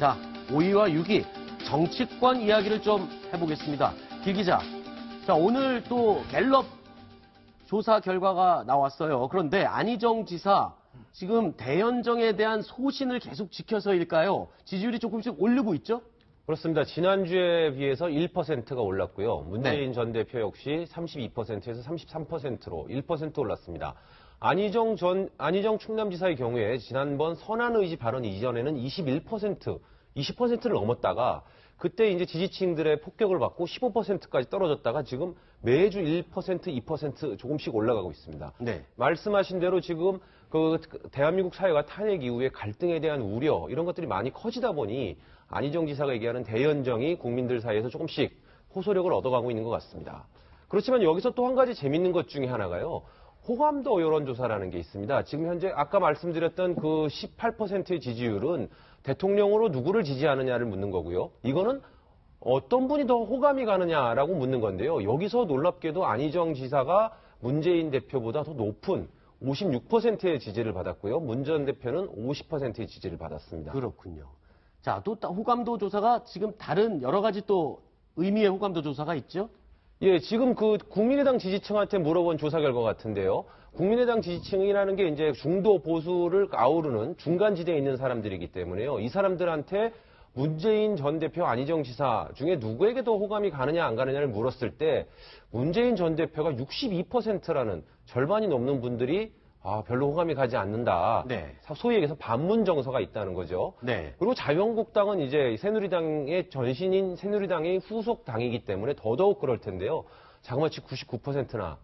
자, 5위와 6위 정치권 이야기를 좀 해보겠습니다. 김 기자, 자, 오늘 또 갤럽 조사 결과가 나왔어요. 그런데 안희정 지사 지금 대연정에 대한 소신을 계속 지켜서일까요? 지지율이 조금씩 오르고 있죠? 그렇습니다. 지난주에 비해서 1%가 올랐고요. 문재인 네. 전 대표 역시 32%에서 33%로 1% 올랐습니다. 안희정 충남지사의 경우에 지난번 선한의지 발언 이전에는 20%를 넘었다가 그때 이제 지지층들의 폭격을 받고 15%까지 떨어졌다가 지금 매주 1%, 2% 조금씩 올라가고 있습니다. 네. 말씀하신 대로 지금 대한민국 사회가 탄핵 이후에 갈등에 대한 우려 이런 것들이 많이 커지다 보니 안희정 지사가 얘기하는 대연정이 국민들 사이에서 조금씩 호소력을 얻어가고 있는 것 같습니다. 그렇지만 여기서 또 한 가지 재밌는 것 중에 하나가요. 호감도 여론조사라는 게 있습니다. 지금 현재 아까 말씀드렸던 그 18%의 지지율은 대통령으로 누구를 지지하느냐를 묻는 거고요. 이거는 어떤 분이 더 호감이 가느냐라고 묻는 건데요. 여기서 놀랍게도 안희정 지사가 문재인 대표보다 더 높은 56%의 지지를 받았고요. 문 전 대표는 50%의 지지를 받았습니다. 그렇군요. 자, 또 호감도 조사가 지금 다른 여러 가지 또 의미의 호감도 조사가 있죠? 예, 지금 그 국민의당 지지층한테 물어본 조사 결과 같은데요. 국민의당 지지층이라는 게 이제 중도 보수를 아우르는 중간 지대에 있는 사람들이기 때문에요. 이 사람들한테 문재인 전 대표 안희정 지사 중에 누구에게 더 호감이 가느냐 안 가느냐를 물었을 때 문재인 전 대표가 62%라는 절반이 넘는 분들이 별로 호감이 가지 않는다. 네. 소위 얘기해서 반문 정서가 있다는 거죠. 네. 그리고 자유한국당은 이제 새누리당의 전신인 새누리당의 후속 당이기 때문에 더더욱 그럴 텐데요. 자그마치 99%나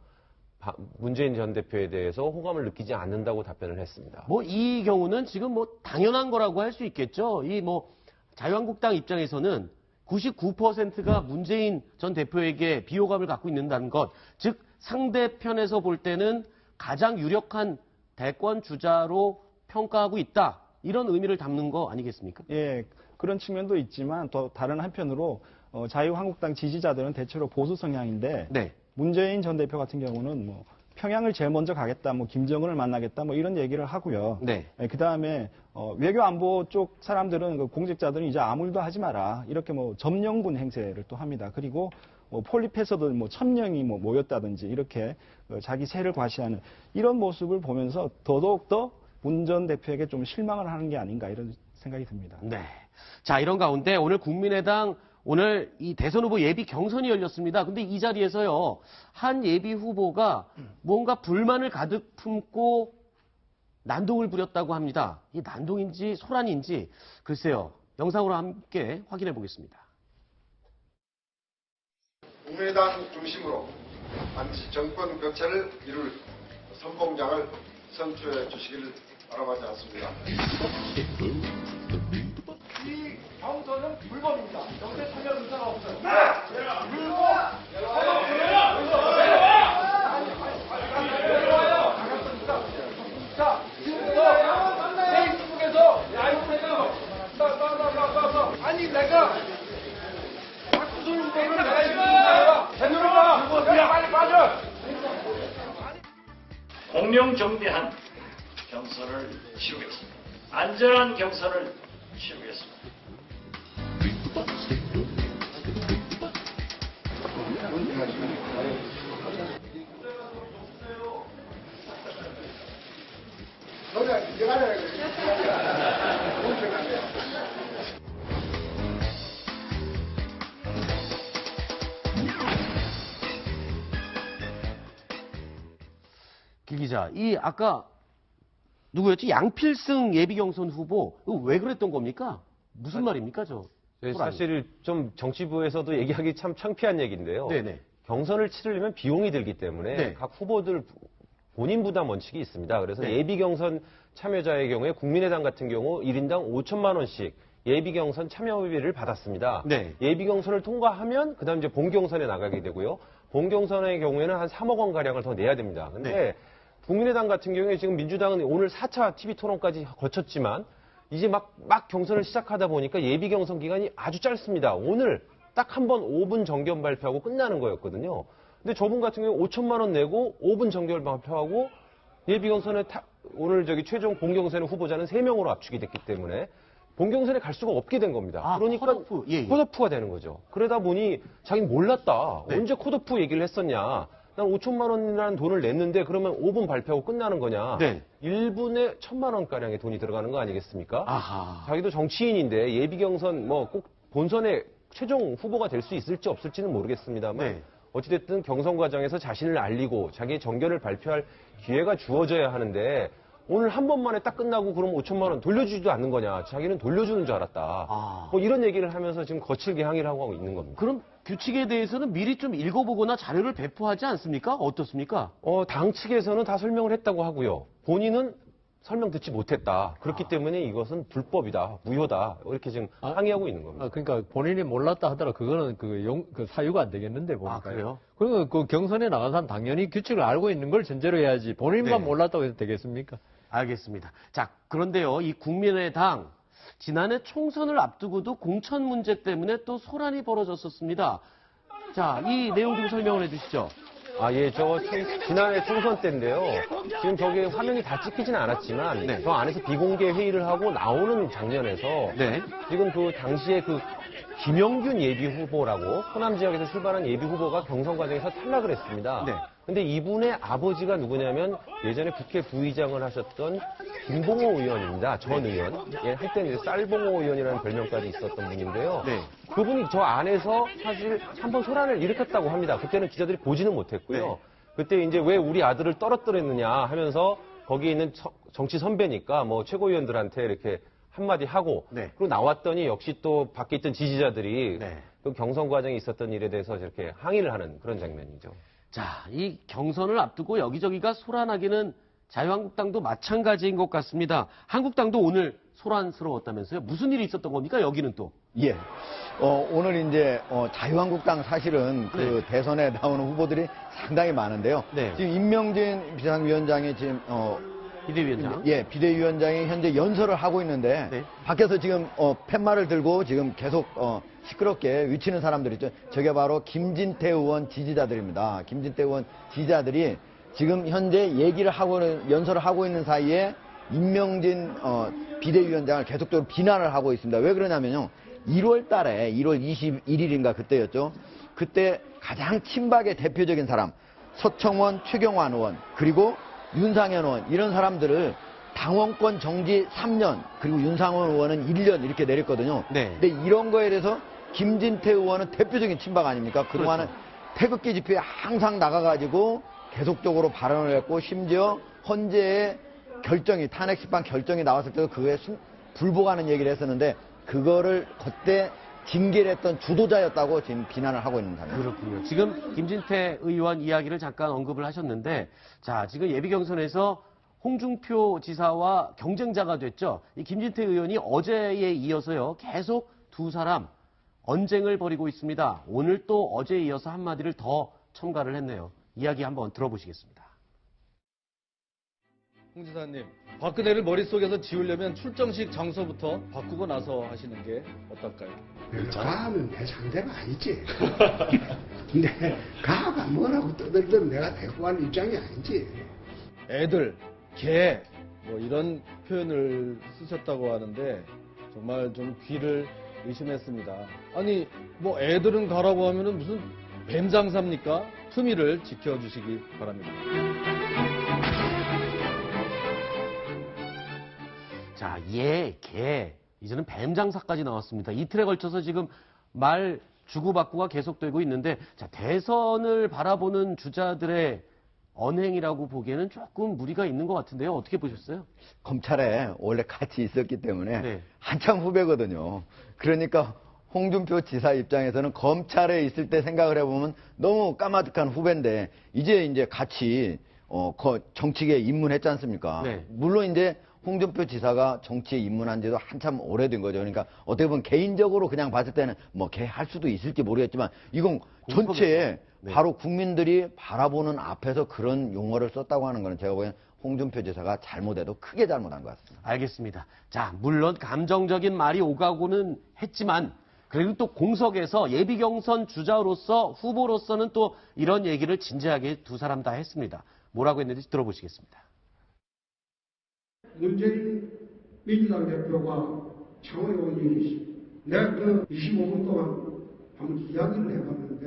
문재인 전 대표에 대해서 호감을 느끼지 않는다고 답변을 했습니다. 뭐 이 경우는 지금 뭐 당연한 거라고 할 수 있겠죠. 이 뭐 자유한국당 입장에서는 99%가 문재인 전 대표에게 비호감을 갖고 있는다는 것, 즉 상대편에서 볼 때는 가장 유력한 대권 주자로 평가하고 있다. 이런 의미를 담는 거 아니겠습니까? 예, 그런 측면도 있지만 또 다른 한편으로 자유한국당 지지자들은 대체로 보수 성향인데 네. 문재인 전 대표 같은 경우는 뭐 평양을 제일 먼저 가겠다, 뭐 김정은을 만나겠다, 뭐 이런 얘기를 하고요. 네. 그 다음에 외교 안보 쪽 사람들은 그 공직자들은 이제 아무 일도 하지 마라 이렇게 뭐 점령군 행세를 또 합니다. 그리고 폴립해서도 뭐 1000명이 뭐 모였다든지 이렇게 자기 세를 과시하는 이런 모습을 보면서 더더욱더 문 전 대표에게 좀 실망을 하는 게 아닌가 이런 생각이 듭니다. 네. 자, 이런 가운데 오늘 국민의당 오늘 이 대선 후보 예비 경선이 열렸습니다. 근데 이 자리에서요, 한 예비 후보가 뭔가 불만을 가득 품고 난동을 부렸다고 합니다. 이 난동인지 소란인지 글쎄요. 영상으로 함께 확인해 보겠습니다. 국민의당 중심으로 반드시 정권 교체를 이룰 선봉장을 선출해 주시기를 바라마지 않습니다. 이 경선은 불법입니다. 여기에 참여 의사가 없어요. 자, 지금부터 페이스북에서 라이브에서 아니 내가 박수선 후보를 내가 이기는 대표가 빨리 빠져. 공명정대한 경선을 치르겠습니다. 안전한 경선을 치르겠습니다. 김 기자, 이 아까 누구였지? 양필승 예비경선 후보, 이거 왜 그랬던 겁니까? 무슨 말입니까, 저? 사실 좀 정치부에서도 얘기하기 참 창피한 얘기인데요. 네네. 경선을 치르려면 비용이 들기 때문에 네. 각 후보들 본인 부담 원칙이 있습니다. 그래서 네. 예비경선 참여자의 경우에 국민의당 같은 경우 1인당 5천만 원씩 예비경선 참여비를 받았습니다. 네. 예비경선을 통과하면 그다음 이제 본경선에 나가게 되고요. 본경선의 경우에는 한 3억 원 가량을 더 내야 됩니다. 근데 네. 국민의당 같은 경우에 지금 민주당은 오늘 4차 TV 토론까지 거쳤지만 이제 막 경선을 시작하다 보니까 예비 경선 기간이 아주 짧습니다. 오늘 딱 한 번 5분 정견 발표하고 끝나는 거였거든요. 근데 저분 같은 경우에 5천만 원 내고 5분 정견 발표하고 예비 경선에 오늘 최종 본경선의 후보자는 3명으로 압축이 됐기 때문에 본경선에 갈 수가 없게 된 겁니다. 아, 그러니까 컷오프. 예, 예. 컷오프가 되는 거죠. 그러다 보니 자기는 몰랐다. 네. 언제 컷오프 얘기를 했었냐. 난 5천만 원이라는 돈을 냈는데 그러면 5분 발표하고 끝나는 거냐. 네. 1분에 1,000만 원가량의 돈이 들어가는 거 아니겠습니까? 아하. 자기도 정치인인데 예비 경선 뭐 꼭 본선에 최종 후보가 될 수 있을지 없을지는 모르겠습니다만 네. 어찌됐든 경선 과정에서 자신을 알리고 자기의 정견을 발표할 기회가 주어져야 하는데 오늘 한 번만에 딱 끝나고 그럼 5천만 원 돌려주지도 않는 거냐. 자기는 돌려주는 줄 알았다. 아. 뭐 이런 얘기를 하면서 지금 거칠게 항의를 하고 있는 겁니다. 그럼 규칙에 대해서는 미리 좀 읽어보거나 자료를 배포하지 않습니까? 어떻습니까? 당 측에서는 다 설명을 했다고 하고요. 본인은 설명 듣지 못했다. 그렇기 때문에 이것은 불법이다, 무효다. 이렇게 지금 항의하고 있는 겁니다. 그러니까 본인이 몰랐다 하더라도 그거는 그 사유가 안 되겠는데 보니까. 아, 그래요? 그리고 그 경선에 나간 사람 당연히 규칙을 알고 있는 걸 전제로 해야지 본인만 네. 몰랐다고 해서 되겠습니까? 알겠습니다. 자, 그런데요, 이 국민의당 지난해 총선을 앞두고도 공천 문제 때문에 또 소란이 벌어졌었습니다. 자, 이 내용 좀 설명을 해주시죠. 예, 지난해 총선 때인데요. 지금 저기 화면이 다 찍히지는 않았지만, 네. 저 안에서 비공개 회의를 하고 나오는 장면에서, 네. 지금 그 당시에 그 김영균 예비 후보라고 호남 지역에서 출발한 예비 후보가 경선 과정에서 탈락을 했습니다. 네. 근데 이분의 아버지가 누구냐면 예전에 국회 부의장을 하셨던 김봉호 의원입니다. 전 의원. 예, 한때는 이제 쌀봉호 의원이라는 별명까지 있었던 분인데요. 네. 그분이 저 안에서 사실 한번 소란을 일으켰다고 합니다. 그때는 기자들이 보지는 못했고요. 네. 그때 이제 왜 우리 아들을 떨어뜨렸느냐 하면서 거기에 있는 정치 선배니까 뭐 최고위원들한테 이렇게 한마디 하고 네. 그리고 나왔더니 역시 또 밖에 있던 지지자들이 네. 그 경선 과정에 있었던 일에 대해서 이렇게 항의를 하는 그런 장면이죠. 자, 이 경선을 앞두고 여기저기가 소란하기는 자유한국당도 마찬가지인 것 같습니다. 한국당도 오늘 소란스러웠다면서요? 무슨 일이 있었던 겁니까? 여기는 또. 예. 오늘 이제 자유한국당 사실은 그 대선에 나오는 후보들이 상당히 많은데요. 네. 지금 임명진 비상위원장이 지금 비대위원장. 예, 비대위원장이 현재 연설을 하고 있는데 네. 밖에서 지금 팻말을 들고 지금 계속 시끄럽게 외치는 사람들 있죠. 저게 바로 김진태 의원 지지자들입니다. 김진태 의원 지지자들이 지금 현재 얘기를 하고는 연설을 하고 있는 사이에 임명진 비대위원장을 계속적으로 비난을 하고 있습니다. 왜 그러냐면요. 1월 달에 1월 21일인가 그때였죠. 그때 가장 친박의 대표적인 사람 서청원, 최경환 의원 그리고 윤상현 의원 이런 사람들을 당원권 정지 3년 그리고 윤상현 의원은 1년 이렇게 내렸거든요. 네. 근데 이런 거에 대해서 김진태 의원은 대표적인 친박 아닙니까? 그동안은 태극기 집회에 항상 나가가지고 계속적으로 발언을 했고 심지어 헌재의 결정이 탄핵 심판 결정이 나왔을 때도 그거에 불복하는 얘기를 했었는데 그거를 그때 징계를 했던 주도자였다고 지금 비난을 하고 있는 상황입니다. 그렇군요. 지금 김진태 의원 이야기를 잠깐 언급을 하셨는데, 자, 지금 예비 경선에서 홍준표 지사와 경쟁자가 됐죠. 이 김진태 의원이 어제에 이어서요, 계속 두 사람 언쟁을 벌이고 있습니다. 오늘 또 어제에 이어서 한마디를 더 첨가를 했네요. 이야기 한번 들어보시겠습니다. 홍 지사님, 박근혜를 머릿속에서 지우려면 출정식 장소부터 바꾸고 나서 하시는 게 어떨까요? 가는 내 상대가 아니지. 근데 가가 뭐라고 떠들든 내가 데리고 갈 입장이 아니지. 애들, 개, 뭐 이런 표현을 쓰셨다고 하는데 정말 좀 귀를 의심했습니다. 아니, 뭐 애들은 가라고 하면은 무슨 뱀 장사입니까? 품위를 지켜주시기 바랍니다. 자, 개. 이제는 뱀 장사까지 나왔습니다. 이틀에 걸쳐서 지금 말 주고받고가 계속되고 있는데, 자, 대선을 바라보는 주자들의 언행이라고 보기에는 조금 무리가 있는 것 같은데요. 어떻게 보셨어요? 검찰에 원래 같이 있었기 때문에 네. 한참 후배거든요. 그러니까 홍준표 지사 입장에서는 검찰에 있을 때 생각을 해보면 너무 까마득한 후배인데 이제 같이 정치계에 입문했지 않습니까? 네. 물론 이제 홍준표 지사가 정치에 입문한 지도 한참 오래된 거죠. 그러니까 어떻게 보면 개인적으로 그냥 봤을 때는 뭐 걔 할 수도 있을지 모르겠지만 이건 전체에 네. 바로 국민들이 바라보는 앞에서 그런 용어를 썼다고 하는 거는 제가 보기엔 홍준표 지사가 잘못해도 크게 잘못한 것 같습니다. 알겠습니다. 자, 물론 감정적인 말이 오가고는 했지만 그래도 또 공석에서 예비경선 주자로서 후보로서는 또 이런 얘기를 진지하게 두 사람 다 했습니다. 뭐라고 했는지 들어보시겠습니다. 문재인 민주당 대표가 최고의 원인이시. 내가 그 25분 동안 한번 이야기를 해봤는데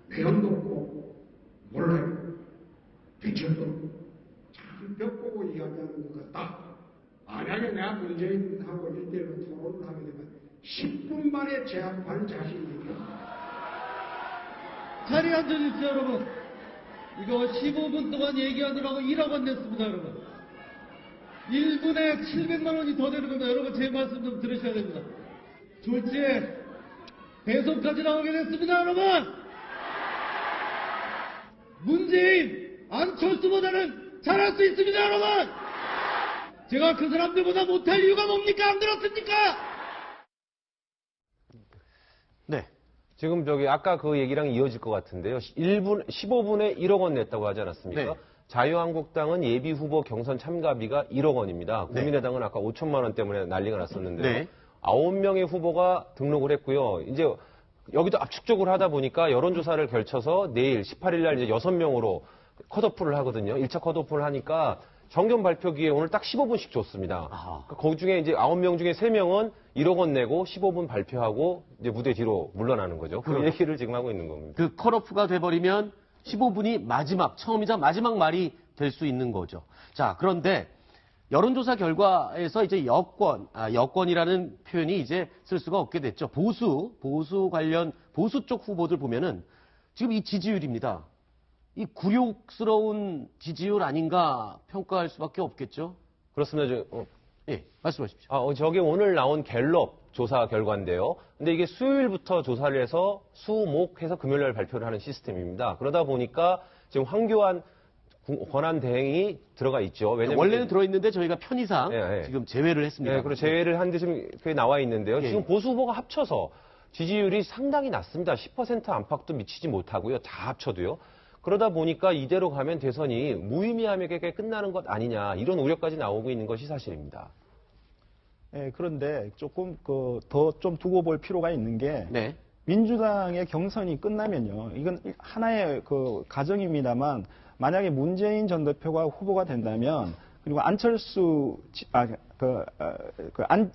내용도 없고 몰라요. 비춰도 참 벽 보고 이야기하는 것 같다. 만약에 내가 문재인하고 일대일로 토론을 하게 되면 10분 만에 제압할 자신이 있다. 자리에 앉아주세요, 여러분. 이거 15분 동안 얘기하느라고 1억 원 냈습니다, 여러분. 1분에 700만 원이 더 되는 겁니다. 여러분, 제 말씀 좀 들으셔야 됩니다. 졸지에 배송까지 나오게 됐습니다, 여러분! 문재인, 안철수보다는 잘할 수 있습니다, 여러분! 제가 그 사람들보다 못할 이유가 뭡니까? 안 들었습니까? 네. 지금 아까 그 얘기랑 이어질 것 같은데요. 15분에 1억 원 냈다고 하지 않았습니까? 네. 자유한국당은 예비 후보 경선 참가비가 1억 원입니다. 국민의당은 아까 5천만 원 때문에 난리가 났었는데요. 네. 9명의 후보가 등록을 했고요. 이제 여기도 압축적으로 하다 보니까 여론조사를 결쳐서 내일 18일 날 이제 6명으로 컷오프를 하거든요. 1차 컷오프를 하니까 정견 발표기에 오늘 딱 15분씩 줬습니다. 그러니까 그 중에 이제 9명 중에 3명은 1억 원 내고 15분 발표하고 이제 무대 뒤로 물러나는 거죠. 그 얘기를 지금 하고 있는 겁니다. 그 컷오프가 돼버리면 15분이 처음이자 마지막 말이 될 수 있는 거죠. 자, 그런데 여론조사 결과에서 이제 여권이라는 표현이 이제 쓸 수가 없게 됐죠. 보수 쪽 후보들 보면은 지금 이 지지율입니다. 이 굴욕스러운 지지율 아닌가 평가할 수밖에 없겠죠. 그렇습니다. 예, 말씀하십시오. 저게 오늘 나온 갤럽 조사 결과인데요. 근데 이게 수요일부터 조사를 해서 수목해서 금요일날 발표를 하는 시스템입니다. 그러다 보니까 지금 황교안 권한대행이 들어가 있죠. 왜냐면 원래는 들어있는데 저희가 편의상 지금 제외를 했습니다. 네, 그리고 제외를 한 데 지금 그게 나와 있는데요. 지금 보수 후보가 합쳐서 지지율이 상당히 낮습니다. 10% 안팎도 미치지 못하고요. 다 합쳐도요. 그러다 보니까 이대로 가면 대선이 무의미하게 끝나는 것 아니냐 이런 우려까지 나오고 있는 것이 사실입니다. 네, 그런데 조금 더 좀 두고 볼 필요가 있는 게 네. 민주당의 경선이 끝나면요. 이건 하나의 가정입니다만 만약에 문재인 전 대표가 후보가 된다면 그리고 안철수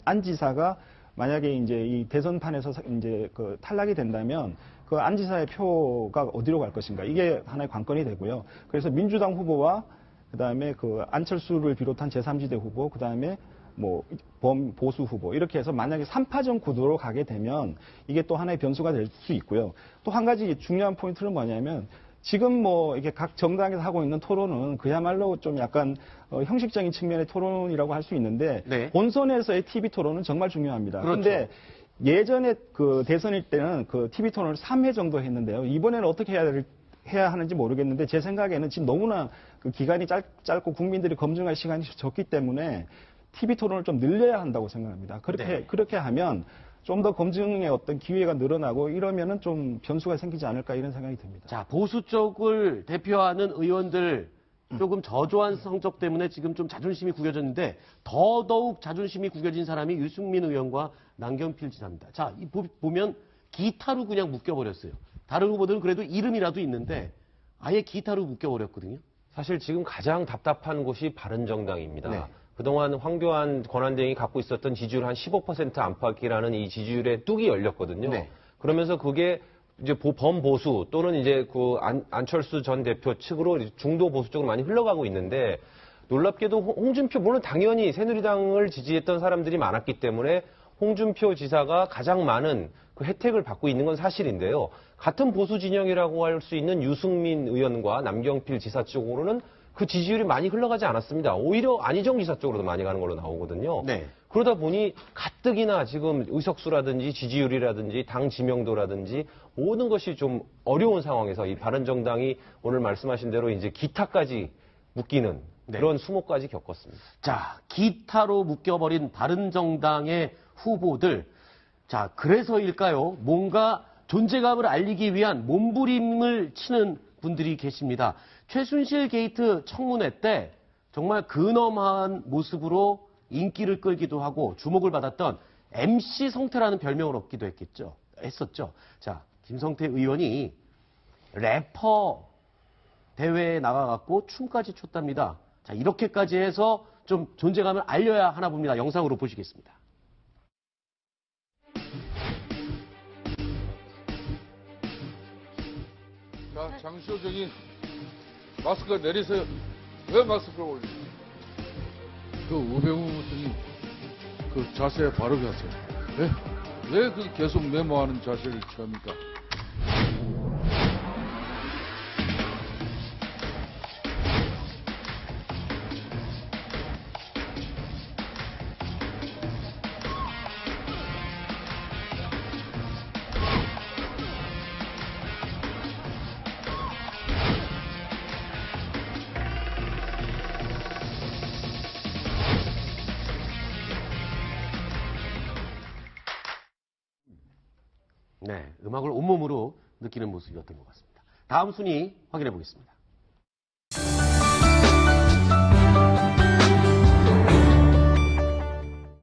안 지사가 만약에 이제 이 대선판에서 이제 탈락이 된다면 그 안 지사의 표가 어디로 갈 것인가 이게 하나의 관건이 되고요. 그래서 민주당 후보와 그다음에 안철수를 비롯한 제3지대 후보 그다음에 범보수 후보 이렇게 해서 만약에 3파전 구도로 가게 되면 이게 또 하나의 변수가 될 수 있고요. 또 한 가지 중요한 포인트는 뭐냐면 지금 이게 각 정당에서 하고 있는 토론은 그야말로 좀 약간 형식적인 측면의 토론이라고 할 수 있는데 네. 본선에서의 TV 토론은 정말 중요합니다. 그런데 그렇죠. 예전에 대선일 때는 TV 토론을 3회 정도 했는데요. 이번에는 어떻게 해야 하는지 모르겠는데 제 생각에는 지금 너무나 기간이 짧고 국민들이 검증할 시간이 적기 때문에 TV 토론을 좀 늘려야 한다고 생각합니다. 그렇게 하면 좀 더 검증의 어떤 기회가 늘어나고 이러면은 좀 변수가 생기지 않을까 이런 생각이 듭니다. 자, 보수 쪽을 대표하는 의원들 조금 저조한 성적 때문에 지금 좀 자존심이 구겨졌는데 더더욱 자존심이 구겨진 사람이 유승민 의원과 남경필 지사입니다. 자, 보면 기타로 그냥 묶여버렸어요. 다른 후보들은 그래도 이름이라도 있는데 아예 기타로 묶여버렸거든요. 사실 지금 가장 답답한 곳이 바른정당입니다. 네. 그동안 황교안 권한대행이 갖고 있었던 지지율 한 15% 안팎이라는 이 지지율의 뚝이 열렸거든요. 네. 그러면서 그게 이제 범보수 또는 이제 안철수 전 대표 측으로 중도 보수 쪽으로 많이 흘러가고 있는데 놀랍게도 홍준표 물론 당연히 새누리당을 지지했던 사람들이 많았기 때문에 홍준표 지사가 가장 많은 그 혜택을 받고 있는 건 사실인데요. 같은 보수 진영이라고 할 수 있는 유승민 의원과 남경필 지사 쪽으로는 그 지지율이 많이 흘러가지 않았습니다. 오히려 안희정 지사 쪽으로도 많이 가는 걸로 나오거든요. 네. 그러다 보니 가뜩이나 지금 의석수라든지 지지율이라든지 당 지명도라든지 모든 것이 좀 어려운 상황에서 이 바른정당이 오늘 말씀하신 대로 이제 기타까지 묶이는 그런 수모까지 겪었습니다. 자, 기타로 묶여버린 바른정당의 후보들. 자, 그래서일까요? 뭔가 존재감을 알리기 위한 몸부림을 치는 분들이 계십니다. 최순실 게이트 청문회 때 정말 근엄한 모습으로 인기를 끌기도 하고 주목을 받았던 MC 성태라는 별명을 얻기도 했었죠. 자, 김성태 의원이 래퍼 대회에 나가갖고 춤까지 췄답니다. 자, 이렇게까지 해서 좀 존재감을 알려야 하나 봅니다. 영상으로 보시겠습니다. 자, 장시호 증인 마스크 내리세요. 왜 마스크를 올리세요? 그 우병우 증인 그 자세 바르게 하세요. 왜 그 계속 메모하는 자세를 취합니까? 네, 음악을 온몸으로 느끼는 모습이었던 것 같습니다. 다음 순위 확인해 보겠습니다.